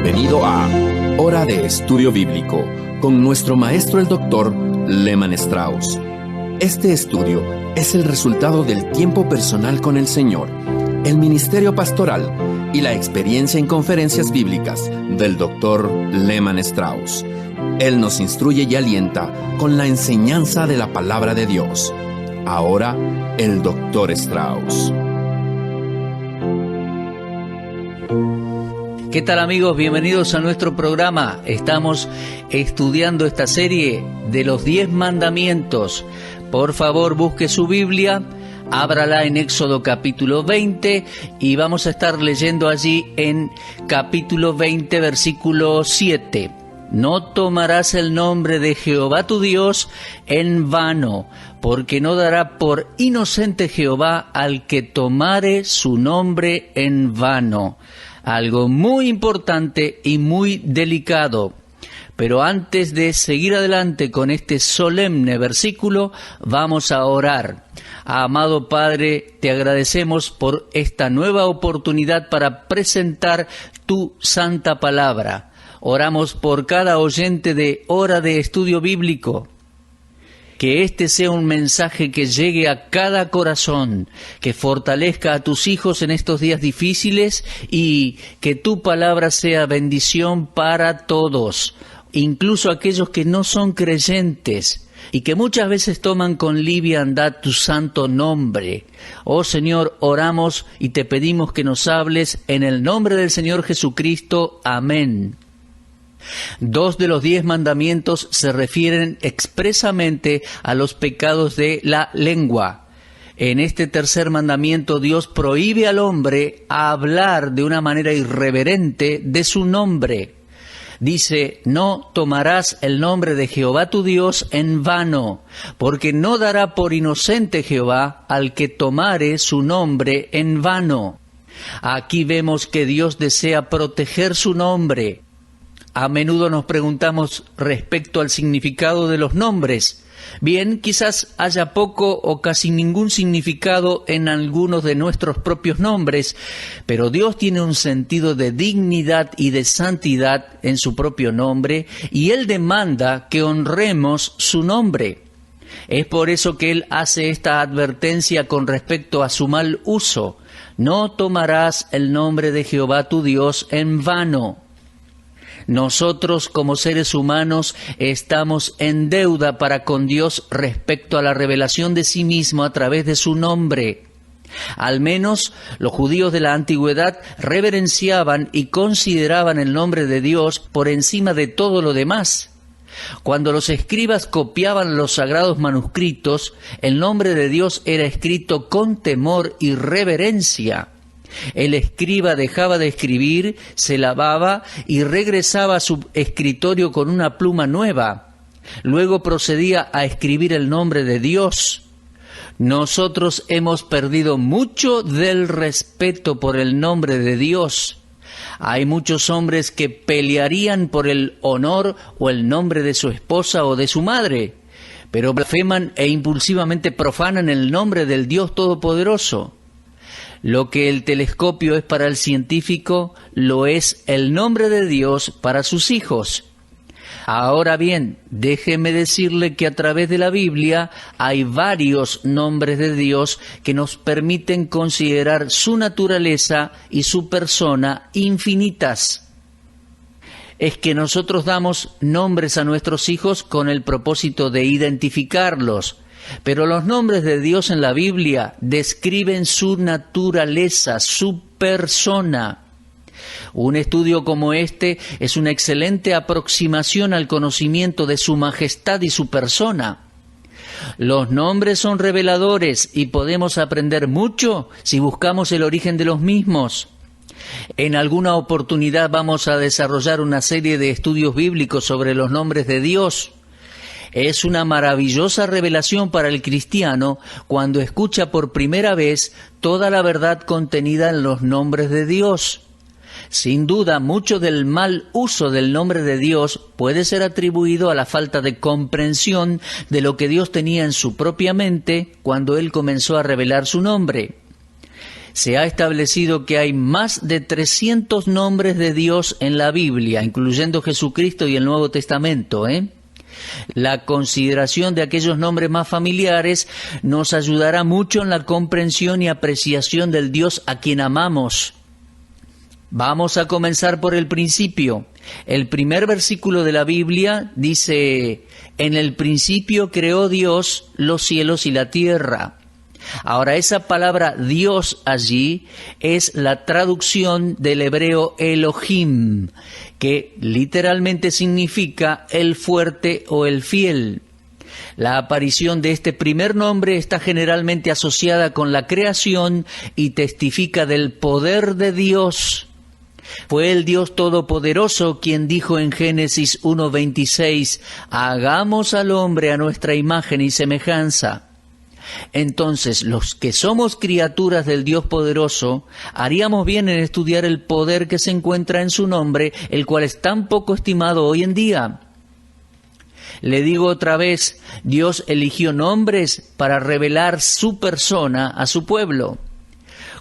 Bienvenido a Hora de Estudio Bíblico con nuestro maestro el Dr. Lehman Strauss. Este estudio es el resultado del tiempo personal con el Señor, el ministerio pastoral y la experiencia en conferencias bíblicas del Dr. Lehman Strauss. Él nos instruye y alienta con la enseñanza de la palabra de Dios. Ahora, el Dr. Strauss. ¿Qué tal, amigos? Bienvenidos a nuestro programa. Estamos estudiando esta serie de los 10 mandamientos. Por favor, busque su Biblia, ábrala en Éxodo capítulo 20 y vamos a estar leyendo allí en capítulo 20, versículo 7. No tomarás el nombre de Jehová tu Dios en vano, porque no dará por inocente Jehová al que tomare su nombre en vano. Algo muy importante y muy delicado. Pero antes de seguir adelante con este solemne versículo, vamos a orar. Amado Padre, te agradecemos por esta nueva oportunidad para presentar tu santa palabra. Oramos por cada oyente de Hora de Estudio Bíblico. Que este sea un mensaje que llegue a cada corazón, que fortalezca a tus hijos en estos días difíciles y que tu palabra sea bendición para todos, incluso aquellos que no son creyentes y que muchas veces toman con liviandad tu santo nombre. Oh Señor, oramos y te pedimos que nos hables en el nombre del Señor Jesucristo. Amén. 2 de los 10 mandamientos se refieren expresamente a los pecados de la lengua. En este tercer mandamiento Dios prohíbe al hombre a hablar de una manera irreverente de su nombre. Dice, no tomarás el nombre de Jehová tu Dios en vano, porque no dará por inocente Jehová al que tomare su nombre en vano. Aquí vemos que Dios desea proteger su nombre. A menudo nos preguntamos respecto al significado de los nombres. Bien, quizás haya poco o casi ningún significado en algunos de nuestros propios nombres, pero Dios tiene un sentido de dignidad y de santidad en su propio nombre, y Él demanda que honremos su nombre. Es por eso que Él hace esta advertencia con respecto a su mal uso. No tomarás el nombre de Jehová tu Dios en vano. Nosotros como seres humanos estamos en deuda para con Dios respecto a la revelación de sí mismo a través de su nombre. Al menos los judíos de la antigüedad reverenciaban y consideraban el nombre de Dios por encima de todo lo demás. Cuando los escribas copiaban los sagrados manuscritos, el nombre de Dios era escrito con temor y reverencia. El escriba dejaba de escribir, se lavaba y regresaba a su escritorio con una pluma nueva. Luego procedía a escribir el nombre de Dios. Nosotros hemos perdido mucho del respeto por el nombre de Dios. Hay muchos hombres que pelearían por el honor o el nombre de su esposa o de su madre, pero blasfeman e impulsivamente profanan el nombre del Dios Todopoderoso. Lo que el telescopio es para el científico, lo es el nombre de Dios para sus hijos. Ahora bien, déjeme decirle que a través de la Biblia hay varios nombres de Dios que nos permiten considerar su naturaleza y su persona infinitas. Es que nosotros damos nombres a nuestros hijos con el propósito de identificarlos. Pero los nombres de Dios en la Biblia describen su naturaleza, su persona. Un estudio como este es una excelente aproximación al conocimiento de su majestad y su persona. Los nombres son reveladores y podemos aprender mucho si buscamos el origen de los mismos. En alguna oportunidad vamos a desarrollar una serie de estudios bíblicos sobre los nombres de Dios. Es una maravillosa revelación para el cristiano cuando escucha por primera vez toda la verdad contenida en los nombres de Dios. Sin duda, mucho del mal uso del nombre de Dios puede ser atribuido a la falta de comprensión de lo que Dios tenía en su propia mente cuando Él comenzó a revelar su nombre. Se ha establecido que hay más de 300 nombres de Dios en la Biblia, incluyendo Jesucristo y el Nuevo Testamento, La consideración de aquellos nombres más familiares nos ayudará mucho en la comprensión y apreciación del Dios a quien amamos. Vamos a comenzar por el principio. El primer versículo de la Biblia dice: en el principio creó Dios los cielos y la tierra. Ahora, esa palabra Dios allí es la traducción del hebreo Elohim, que literalmente significa el fuerte o el fiel. La aparición de este primer nombre está generalmente asociada con la creación y testifica del poder de Dios. Fue el Dios Todopoderoso quien dijo en Génesis 1:26, hagamos al hombre a nuestra imagen y semejanza. Entonces, los que somos criaturas del Dios poderoso, haríamos bien en estudiar el poder que se encuentra en su nombre, el cual es tan poco estimado hoy en día. Le digo otra vez, Dios eligió nombres para revelar su persona a su pueblo.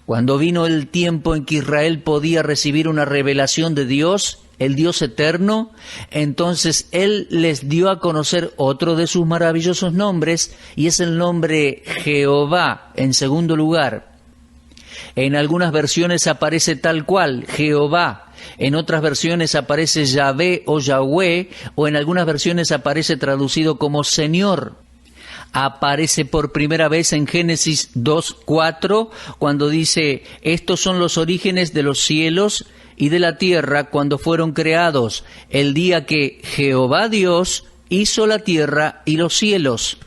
Cuando vino el tiempo en que Israel podía recibir una revelación de Dios, el Dios eterno, entonces Él les dio a conocer otro de sus maravillosos nombres, y es el nombre Jehová, en segundo lugar. En algunas versiones aparece tal cual, Jehová. En otras versiones aparece Yahvé o Yahweh, o en algunas versiones aparece traducido como Señor. Aparece por primera vez en Génesis 2:4, cuando dice, estos son los orígenes de los cielos y de la tierra cuando fueron creados, el día que Jehová Dios hizo la tierra y los cielos.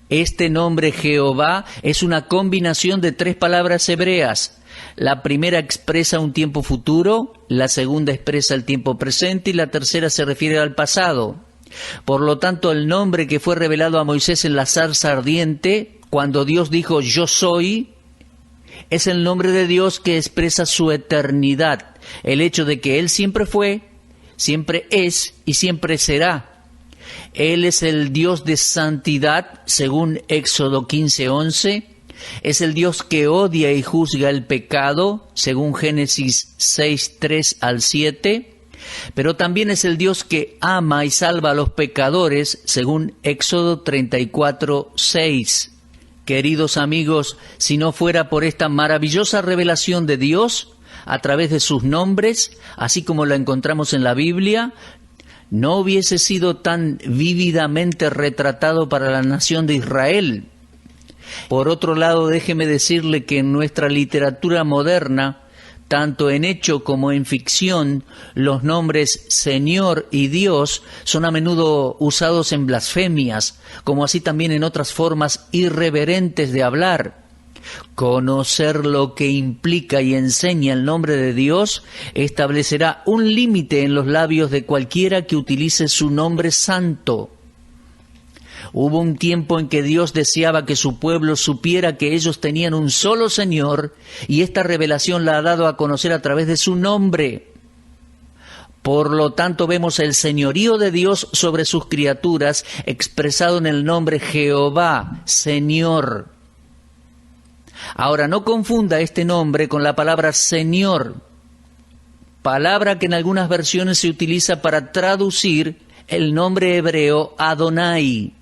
Este nombre Jehová es una combinación de 3 palabras hebreas. La primera expresa un tiempo futuro, la segunda expresa el tiempo presente y la tercera se refiere al pasado. Por lo tanto, el nombre que fue revelado a Moisés en la zarza ardiente, cuando Dios dijo yo soy, es el nombre de Dios que expresa su eternidad, el hecho de que Él siempre fue, siempre es y siempre será. Él es el Dios de santidad, según Éxodo 15:11. Es el Dios que odia y juzga el pecado, según Génesis 6:3 al 7. Pero también es el Dios que ama y salva a los pecadores, según Éxodo 34:6. Queridos amigos, si no fuera por esta maravillosa revelación de Dios, a través de sus nombres, así como la encontramos en la Biblia, no hubiese sido tan vívidamente retratado para la nación de Israel. Por otro lado, déjeme decirle que en nuestra literatura moderna, tanto en hecho como en ficción, los nombres Señor y Dios son a menudo usados en blasfemias, como así también en otras formas irreverentes de hablar. Conocer lo que implica y enseña el nombre de Dios establecerá un límite en los labios de cualquiera que utilice su nombre santo. Hubo un tiempo en que Dios deseaba que su pueblo supiera que ellos tenían un solo Señor, y esta revelación la ha dado a conocer a través de su nombre. Por lo tanto, vemos el señorío de Dios sobre sus criaturas expresado en el nombre Jehová, Señor. Ahora, no confunda este nombre con la palabra Señor, palabra que en algunas versiones se utiliza para traducir el nombre hebreo Adonai.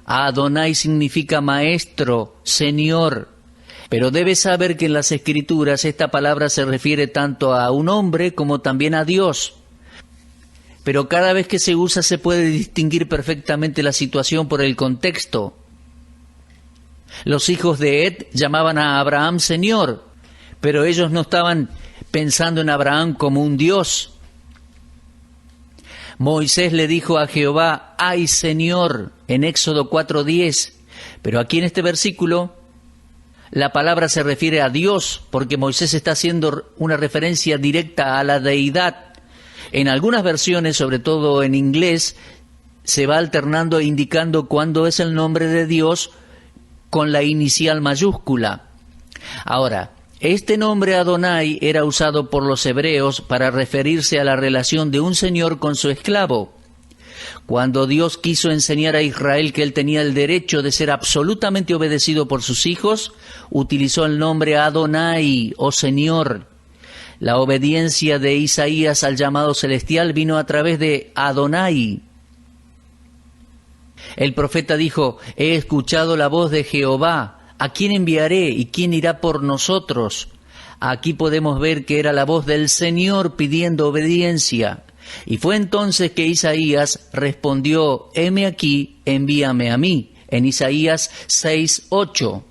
Adonai significa maestro, señor, pero debes saber que en las Escrituras esta palabra se refiere tanto a un hombre como también a Dios. Pero cada vez que se usa se puede distinguir perfectamente la situación por el contexto. Los hijos de Ed llamaban a Abraham Señor, pero ellos no estaban pensando en Abraham como un Dios. Moisés le dijo a Jehová, ¡ay Señor!, en Éxodo 4:10. Pero aquí en este versículo, la palabra se refiere a Dios, porque Moisés está haciendo una referencia directa a la deidad. En algunas versiones, sobre todo en inglés, se va alternando e indicando cuándo es el nombre de Dios con la inicial mayúscula. Ahora, este nombre Adonai era usado por los hebreos para referirse a la relación de un señor con su esclavo. Cuando Dios quiso enseñar a Israel que él tenía el derecho de ser absolutamente obedecido por sus hijos, utilizó el nombre Adonai, o Señor. La obediencia de Isaías al llamado celestial vino a través de Adonai. El profeta dijo: he escuchado la voz de Jehová, ¿a quién enviaré y quién irá por nosotros? Aquí podemos ver que era la voz del Señor pidiendo obediencia. Y fue entonces que Isaías respondió: heme aquí, envíame a mí, en Isaías 6:8.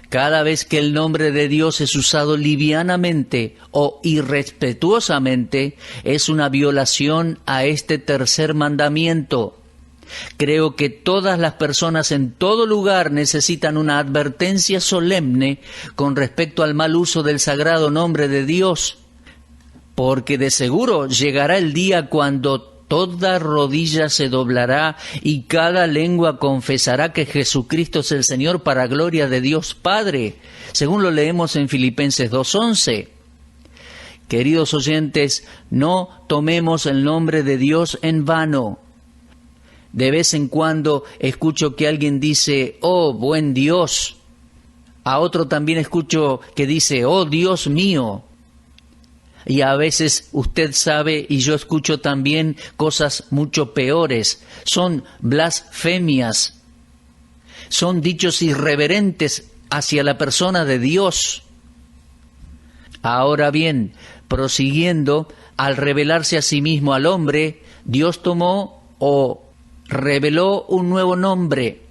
Cada vez que el nombre de Dios es usado livianamente o irrespetuosamente, es una violación a este tercer mandamiento. Creo que todas las personas en todo lugar necesitan una advertencia solemne con respecto al mal uso del sagrado nombre de Dios, porque de seguro llegará el día cuando toda rodilla se doblará y cada lengua confesará que Jesucristo es el Señor, para gloria de Dios Padre, según lo leemos en Filipenses 2:11. Queridos oyentes, no tomemos el nombre de Dios en vano. De vez en cuando escucho que alguien dice: oh, buen Dios. A otro también escucho que dice: oh, Dios mío. Y a veces usted sabe, y yo escucho también cosas mucho peores. Son blasfemias, son dichos irreverentes hacia la persona de Dios. Ahora bien, prosiguiendo, al revelarse a sí mismo al hombre, Dios tomó o reveló un nuevo nombre.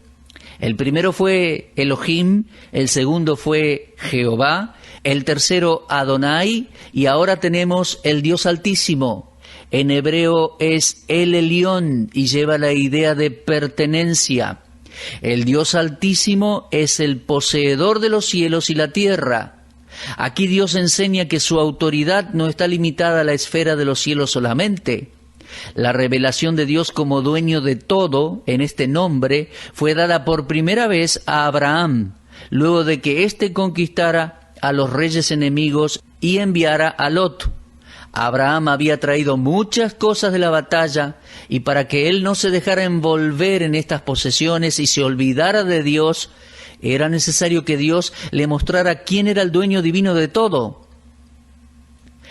El primero fue Elohim, el segundo fue Jehová, el tercero Adonai, y ahora tenemos el Dios Altísimo. En hebreo es El Elión y lleva la idea de pertenencia. El Dios Altísimo es el poseedor de los cielos y la tierra. Aquí Dios enseña que su autoridad no está limitada a la esfera de los cielos solamente. La revelación de Dios como dueño de todo en este nombre fue dada por primera vez a Abraham, luego de que éste conquistara a los reyes enemigos y enviara a Lot. Abraham había traído muchas cosas de la batalla, y para que él no se dejara envolver en estas posesiones y se olvidara de Dios, era necesario que Dios le mostrara quién era el dueño divino de todo.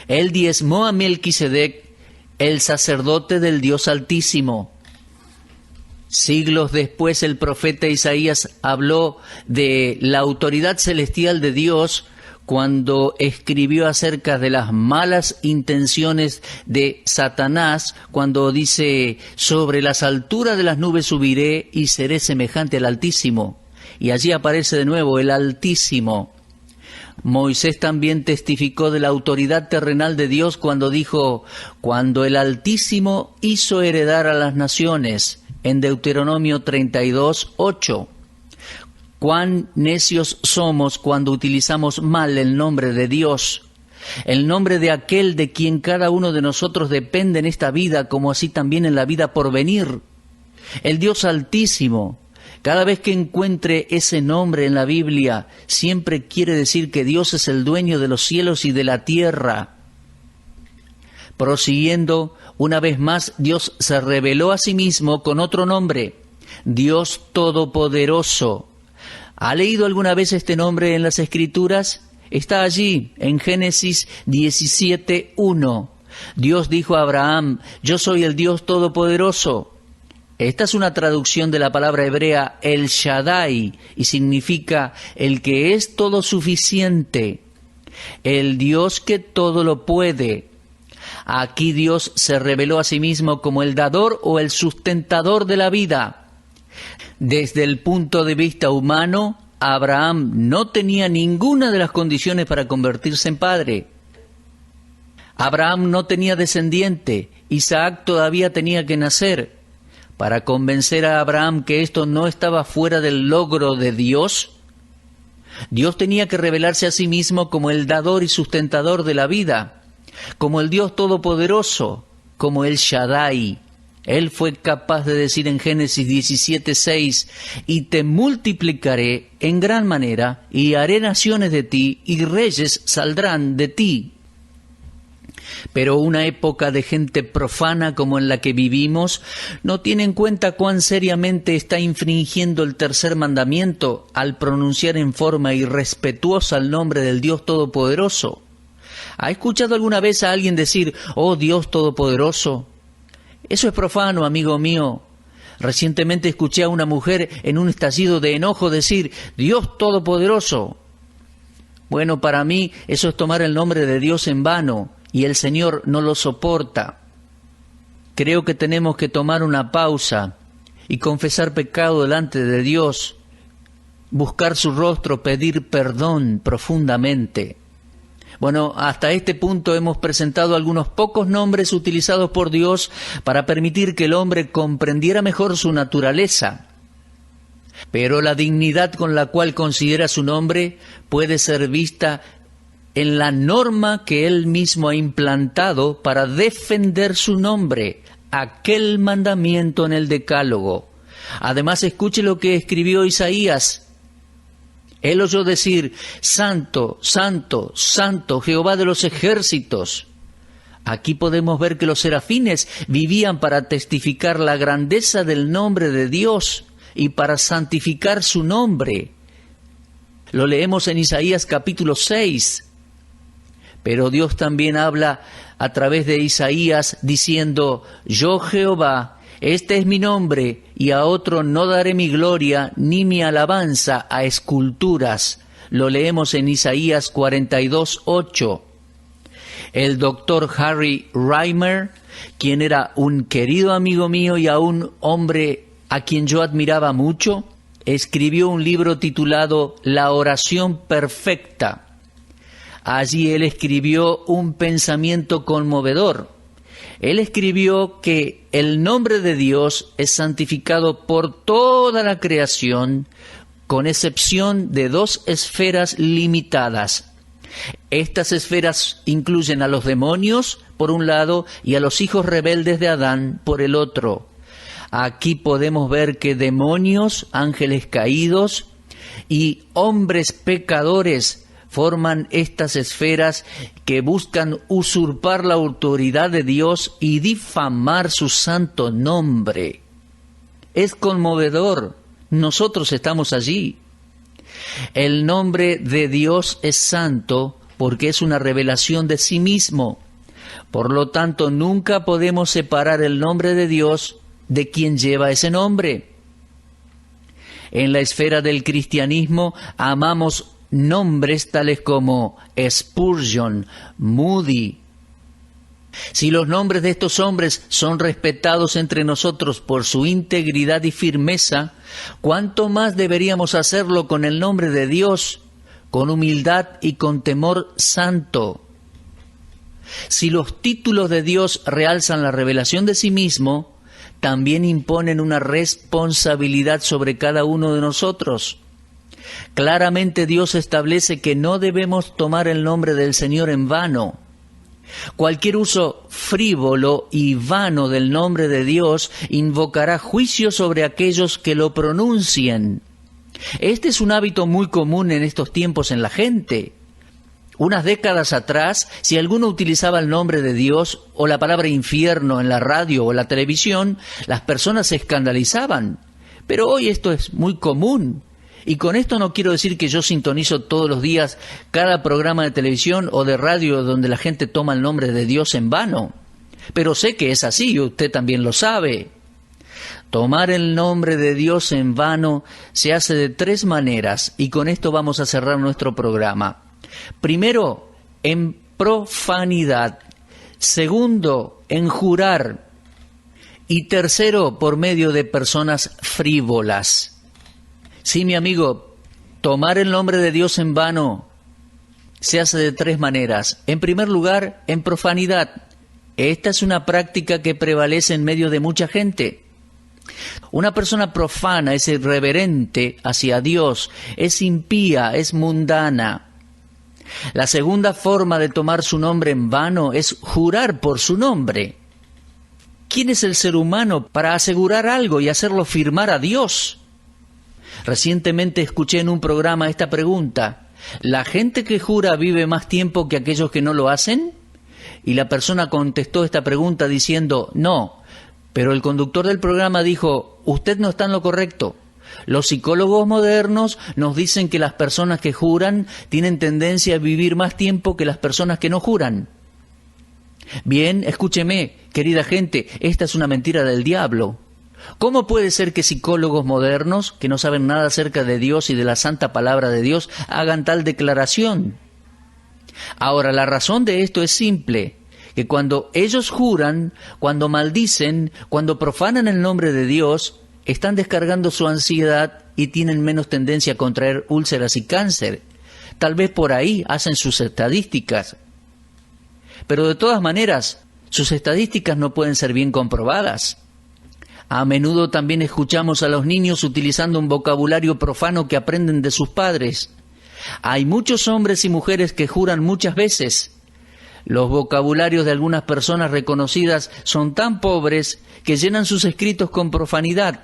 Él diezmó a Melquisedec, el sacerdote del Dios Altísimo. Siglos después el profeta Isaías habló de la autoridad celestial de Dios cuando escribió acerca de las malas intenciones de Satanás, cuando dice: sobre las alturas de las nubes subiré y seré semejante al Altísimo. Y allí aparece de nuevo el Altísimo. Moisés también testificó de la autoridad terrenal de Dios cuando dijo: cuando el Altísimo hizo heredar a las naciones, en Deuteronomio 32:8. Cuán necios somos cuando utilizamos mal el nombre de Dios, el nombre de aquel de quien cada uno de nosotros depende en esta vida, como así también en la vida por venir, el Dios Altísimo. Cada vez que encuentre ese nombre en la Biblia, siempre quiere decir que Dios es el dueño de los cielos y de la tierra. Prosiguiendo, una vez más, Dios se reveló a sí mismo con otro nombre: Dios Todopoderoso. ¿Ha leído alguna vez este nombre en las Escrituras? Está allí, en Génesis 17:1. Dios dijo a Abraham: yo soy el Dios Todopoderoso. Esta es una traducción de la palabra hebrea El Shaddai, y significa el que es todo suficiente, el Dios que todo lo puede. Aquí Dios se reveló a sí mismo como el dador o el sustentador de la vida. Desde el punto de vista humano, Abraham no tenía ninguna de las condiciones para convertirse en padre. Abraham no tenía descendiente, Isaac todavía tenía que nacer. Para convencer a Abraham que esto no estaba fuera del logro de Dios, Dios tenía que revelarse a sí mismo como el dador y sustentador de la vida, como el Dios Todopoderoso, como el Shaddai. Él fue capaz de decir en Génesis 17:6, y te multiplicaré en gran manera, y haré naciones de ti, y reyes saldrán de ti. Pero una época de gente profana como en la que vivimos no tiene en cuenta cuán seriamente está infringiendo el tercer mandamiento al pronunciar en forma irrespetuosa el nombre del Dios Todopoderoso. ¿Ha escuchado alguna vez a alguien decir, oh Dios Todopoderoso? Eso es profano, amigo mío. Recientemente escuché a una mujer en un estallido de enojo decir, Dios Todopoderoso. Bueno, para mí eso es tomar el nombre de Dios en vano, y el Señor no lo soporta. Creo que tenemos que tomar una pausa y confesar pecado delante de Dios, buscar su rostro, pedir perdón profundamente. Bueno, hasta este punto hemos presentado algunos pocos nombres utilizados por Dios para permitir que el hombre comprendiera mejor su naturaleza. Pero la dignidad con la cual considera su nombre puede ser vista en la norma que él mismo ha implantado para defender su nombre, aquel mandamiento en el Decálogo. Además, escuche lo que escribió Isaías. Él oyó decir, Santo, Santo, Santo, Jehová de los ejércitos. Aquí podemos ver que los serafines vivían para testificar la grandeza del nombre de Dios y para santificar su nombre. Lo leemos en Isaías capítulo 6. Pero Dios también habla a través de Isaías diciendo, yo Jehová, este es mi nombre, y a otro no daré mi gloria ni mi alabanza a esculturas. Lo leemos en Isaías 42:8. El doctor Harry Reimer, quien era un querido amigo mío y a un hombre a quien yo admiraba mucho, escribió un libro titulado La oración perfecta. Allí él escribió un pensamiento conmovedor. Él escribió que el nombre de Dios es santificado por toda la creación, con excepción de dos esferas limitadas. Estas esferas incluyen a los demonios, por un lado, y a los hijos rebeldes de Adán, por el otro. Aquí podemos ver que demonios, ángeles caídos y hombres pecadores forman estas esferas que buscan usurpar la autoridad de Dios y difamar su santo nombre. Es conmovedor. Nosotros estamos allí. El nombre de Dios es santo porque es una revelación de sí mismo. Por lo tanto, nunca podemos separar el nombre de Dios de quien lleva ese nombre. En la esfera del cristianismo amamos nombres tales como Spurgeon, Moody. Si los nombres de estos hombres son respetados entre nosotros por su integridad y firmeza, ¿cuánto más deberíamos hacerlo con el nombre de Dios, con humildad y con temor santo? Si los títulos de Dios realzan la revelación de sí mismo, también imponen una responsabilidad sobre cada uno de nosotros. Claramente Dios establece que no debemos tomar el nombre del Señor en vano. Cualquier uso frívolo y vano del nombre de Dios invocará juicio sobre aquellos que lo pronuncien. Este es un hábito muy común en estos tiempos en la gente. Unas décadas atrás, si alguno utilizaba el nombre de Dios o la palabra infierno en la radio o la televisión, las personas se escandalizaban. Pero hoy esto es muy común. Y con esto no quiero decir que yo sintonizo todos los días cada programa de televisión o de radio donde la gente toma el nombre de Dios en vano. Pero sé que es así y usted también lo sabe. Tomar el nombre de Dios en vano se hace de tres maneras y con esto vamos a cerrar nuestro programa. Primero, en profanidad. Segundo, en jurar. Y tercero, por medio de personas frívolas. Sí, mi amigo, tomar el nombre de Dios en vano se hace de tres maneras. En primer lugar, en profanidad. Esta es una práctica que prevalece en medio de mucha gente. Una persona profana es irreverente hacia Dios, es impía, es mundana. La segunda forma de tomar su nombre en vano es jurar por su nombre. ¿Quién es el ser humano para asegurar algo y hacerlo firmar a Dios? Recientemente escuché en un programa esta pregunta: ¿la gente que jura vive más tiempo que aquellos que no lo hacen? y la persona contestó esta pregunta diciendo no, pero el conductor del programa dijo, usted no está en lo correcto. Los psicólogos modernos nos dicen que las personas que juran tienen tendencia a vivir más tiempo que las personas que no juran. Bien, escúcheme, querida gente, esta es una mentira del diablo. ¿Cómo puede ser que psicólogos modernos, que no saben nada acerca de Dios y de la santa palabra de Dios, hagan tal declaración? Ahora, la razón de esto es simple, que cuando ellos juran, cuando maldicen, cuando profanan el nombre de Dios, están descargando su ansiedad y tienen menos tendencia a contraer úlceras y cáncer. Tal vez por ahí hacen sus estadísticas. Pero de todas maneras, sus estadísticas no pueden ser bien comprobadas. A menudo también escuchamos a los niños utilizando un vocabulario profano que aprenden de sus padres. Hay muchos hombres y mujeres que juran muchas veces. Los vocabularios de algunas personas reconocidas son tan pobres que llenan sus escritos con profanidad.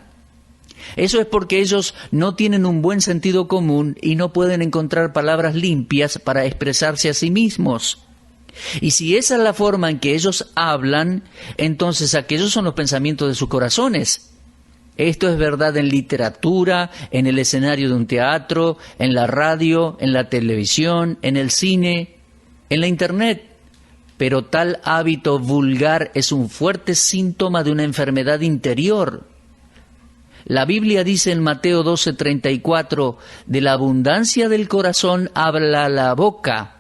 Eso es porque ellos no tienen un buen sentido común y no pueden encontrar palabras limpias para expresarse a sí mismos. Y si esa es la forma en que ellos hablan, entonces aquellos son los pensamientos de sus corazones. Esto es verdad en literatura, en el escenario de un teatro, en la radio, en la televisión, en el cine, en la internet. Pero tal hábito vulgar es un fuerte síntoma de una enfermedad interior. La Biblia dice en Mateo 12:34, de la abundancia del corazón habla la boca.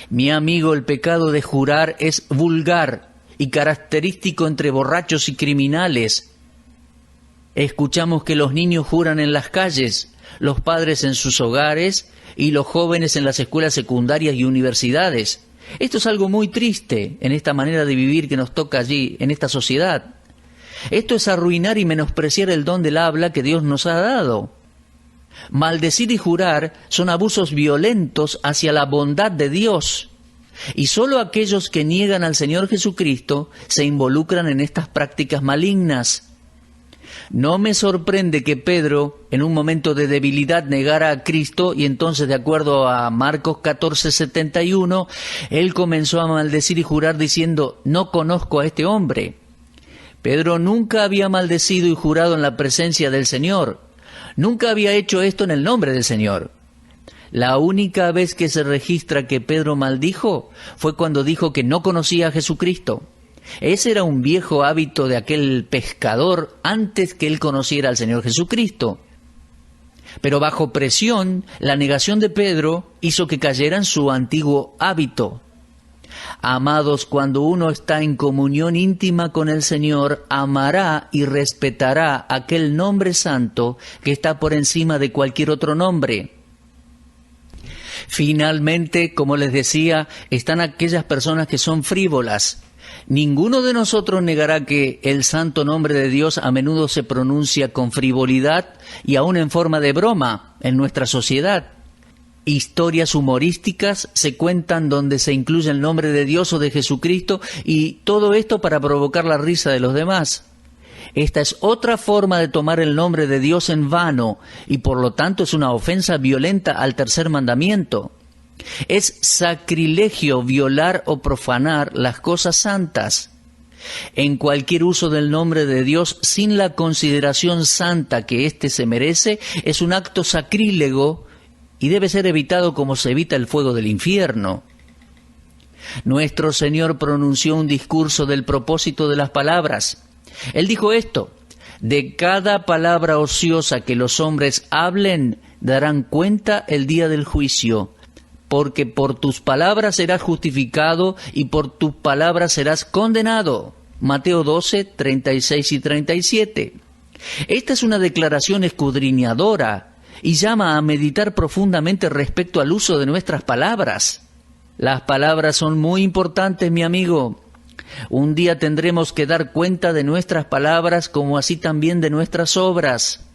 Mi amigo, el pecado de jurar es vulgar y característico entre borrachos y criminales. Escuchamos que los niños juran en las calles, los padres en sus hogares y los jóvenes en las escuelas secundarias y universidades. Esto es algo muy triste en esta manera de vivir que nos toca allí, en esta sociedad. Esto es arruinar y menospreciar el don del habla que Dios nos ha dado. Maldecir y jurar son abusos violentos hacia la bondad de Dios. Y solo aquellos que niegan al Señor Jesucristo se involucran en estas prácticas malignas. No me sorprende que Pedro, en un momento de debilidad, negara a Cristo y entonces, de acuerdo a Marcos 14:71, él comenzó a maldecir y jurar diciendo, no conozco a este hombre. Pedro nunca había maldecido y jurado en la presencia del Señor. Nunca había hecho esto en el nombre del Señor. La única vez que se registra que Pedro maldijo fue cuando dijo que no conocía a Jesucristo. Ese era un viejo hábito de aquel pescador antes que él conociera al Señor Jesucristo. Pero bajo presión, la negación de Pedro hizo que cayera en su antiguo hábito. Amados, cuando uno está en comunión íntima con el Señor, amará y respetará aquel nombre santo que está por encima de cualquier otro nombre. Finalmente, como les decía, están aquellas personas que son frívolas. Ninguno de nosotros negará que el santo nombre de Dios a menudo se pronuncia con frivolidad y aún en forma de broma en nuestra sociedad. Historias humorísticas se cuentan donde se incluye el nombre de Dios o de Jesucristo y todo esto para provocar la risa de los demás. Esta es otra forma de tomar el nombre de Dios en vano y por lo tanto es una ofensa violenta al tercer mandamiento. Es sacrilegio violar o profanar las cosas santas. En cualquier uso del nombre de Dios sin la consideración santa que éste se merece es un acto sacrílego y debe ser evitado como se evita el fuego del infierno. Nuestro Señor pronunció un discurso del propósito de las palabras. Él dijo esto: de cada palabra ociosa que los hombres hablen, darán cuenta el día del juicio, porque por tus palabras serás justificado y por tus palabras serás condenado. Mateo 12, 36 y 37. Esta es una declaración escudriñadora y llama a meditar profundamente respecto al uso de nuestras palabras. Las palabras son muy importantes, mi amigo. Un día tendremos que dar cuenta de nuestras palabras como así también de nuestras obras.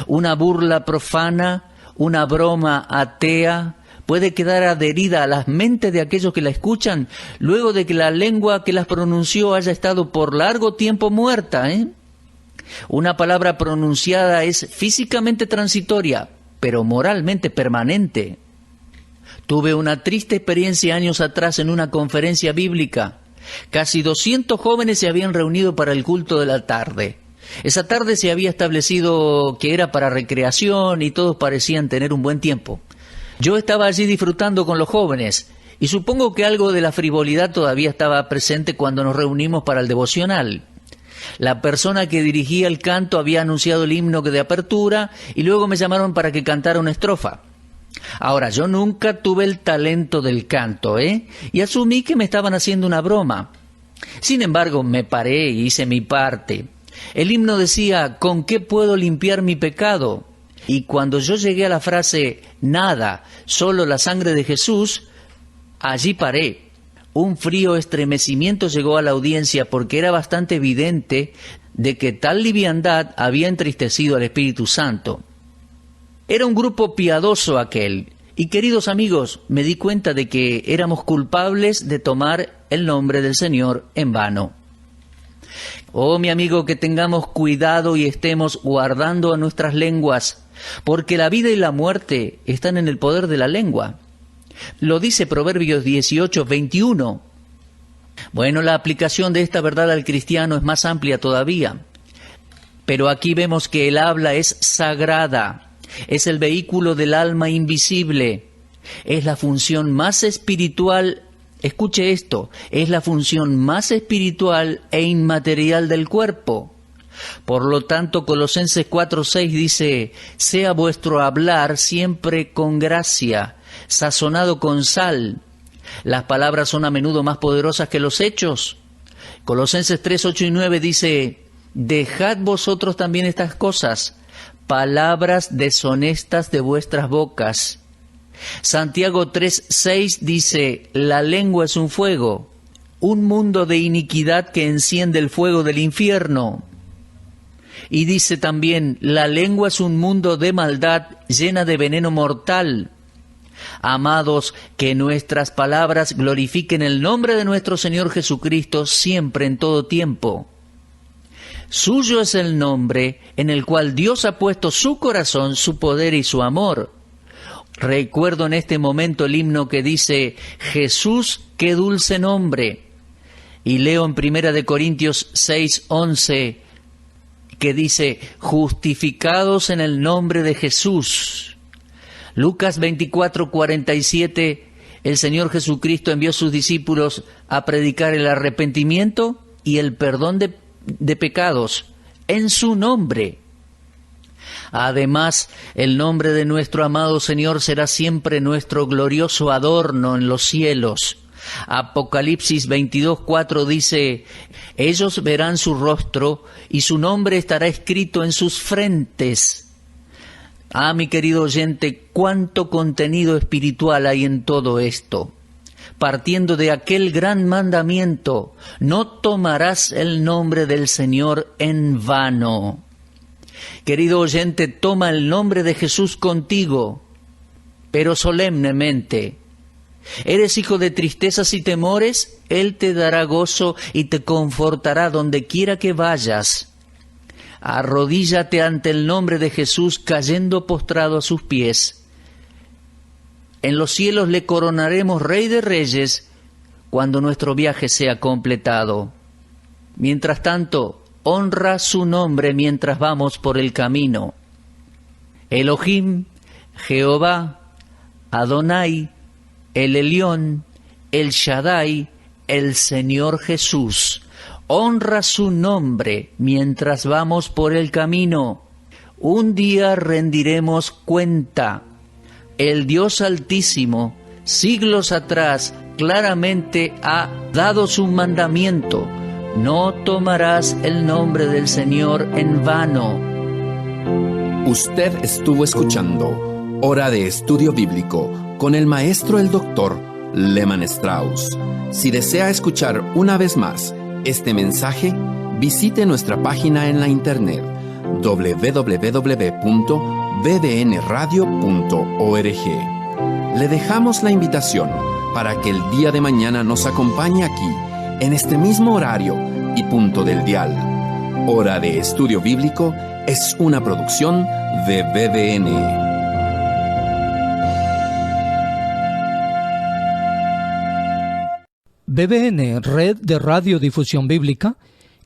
Una burla profana, una broma atea, puede quedar adherida a las mentes de aquellos que la escuchan luego de que la lengua que las pronunció haya estado por largo tiempo muerta, Una palabra pronunciada es físicamente transitoria, pero moralmente permanente. Tuve una triste experiencia años atrás en una conferencia bíblica. Casi 200 jóvenes se habían reunido para el culto de la tarde. Esa tarde se había establecido que era para recreación y todos parecían tener un buen tiempo. Yo estaba allí disfrutando con los jóvenes y supongo que algo de la frivolidad todavía estaba presente cuando nos reunimos para el devocional. La persona que dirigía el canto había anunciado el himno de apertura y luego me llamaron para que cantara una estrofa. Ahora, yo nunca tuve el talento del canto, y asumí que me estaban haciendo una broma. Sin embargo, me paré y hice mi parte. El himno decía, ¿con qué puedo limpiar mi pecado? Y cuando yo llegué a la frase, nada, solo la sangre de Jesús, allí paré. Un frío estremecimiento llegó a la audiencia porque era bastante evidente de que tal liviandad había entristecido al Espíritu Santo. Era un grupo piadoso aquel, y queridos amigos, me di cuenta de que éramos culpables de tomar el nombre del Señor en vano. Oh, mi amigo, que tengamos cuidado y estemos guardando a nuestras lenguas, porque la vida y la muerte están en el poder de la lengua. Lo dice Proverbios 18:21. Bueno, la aplicación de esta verdad al cristiano es más amplia todavía, pero aquí vemos que el habla es sagrada. Es el vehículo del alma invisible. Es la función más espiritual, escuche esto, es la función más espiritual e inmaterial del cuerpo. Por lo tanto, Colosenses 4:6 dice, sea vuestro hablar siempre con gracia, sazonado con sal. Las palabras son a menudo más poderosas que los hechos. Colosenses 3:8 y 9 dice, dejad vosotros también estas cosas, palabras deshonestas de vuestras bocas. Santiago 3:6 dice, la lengua es un fuego, un mundo de iniquidad que enciende el fuego del infierno. Y dice también, la lengua es un mundo de maldad llena de veneno mortal. Amados, que nuestras palabras glorifiquen el nombre de nuestro Señor Jesucristo siempre en todo tiempo. Suyo es el nombre en el cual Dios ha puesto su corazón, su poder y su amor. Recuerdo en este momento el himno que dice, Jesús, qué dulce nombre. Y leo en 1 Corintios 6:11, que dice, justificados en el nombre de Jesús. Lucas 24:47, el Señor Jesucristo envió a sus discípulos a predicar el arrepentimiento y el perdón de pecados en su nombre. Además, el nombre de nuestro amado Señor será siempre nuestro glorioso adorno en los cielos. Apocalipsis 22:4 dice, ellos verán su rostro y su nombre estará escrito en sus frentes. Ah, mi querido oyente, cuánto contenido espiritual hay en todo esto. Partiendo de aquel gran mandamiento, no tomarás el nombre del Señor en vano. Querido oyente, toma el nombre de Jesús contigo, pero solemnemente. ¿Eres hijo de tristezas y temores? Él te dará gozo y te confortará donde quiera que vayas. Arrodíllate ante el nombre de Jesús cayendo postrado a sus pies. En los cielos le coronaremos Rey de Reyes cuando nuestro viaje sea completado. Mientras tanto, honra su nombre mientras vamos por el camino. Elohim, Jehová, Adonai, el Elión, el Shaddai, el Señor Jesús. Honra su nombre mientras vamos por el camino. Un día rendiremos cuenta. El Dios Altísimo, siglos atrás, claramente ha dado su mandamiento. No tomarás el nombre del Señor en vano. Usted estuvo escuchando Hora de Estudio Bíblico con el maestro el doctor Lehman Strauss. Si desea escuchar una vez más este mensaje, visite nuestra página en la internet www.bbnradio.org. Le dejamos la invitación para que el día de mañana nos acompañe aquí, en este mismo horario y punto del dial. Hora de Estudio Bíblico es una producción de BBN. BBN, Red de Radiodifusión Bíblica,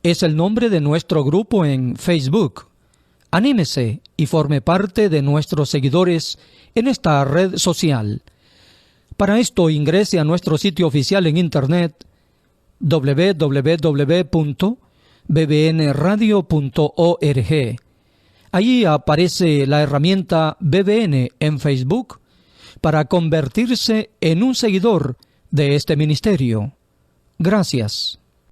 es el nombre de nuestro grupo en Facebook. Anímese y forme parte de nuestros seguidores en esta red social. Para esto ingrese a nuestro sitio oficial en internet www.bbnradio.org. Allí aparece la herramienta BBN en Facebook para convertirse en un seguidor de este ministerio. Gracias.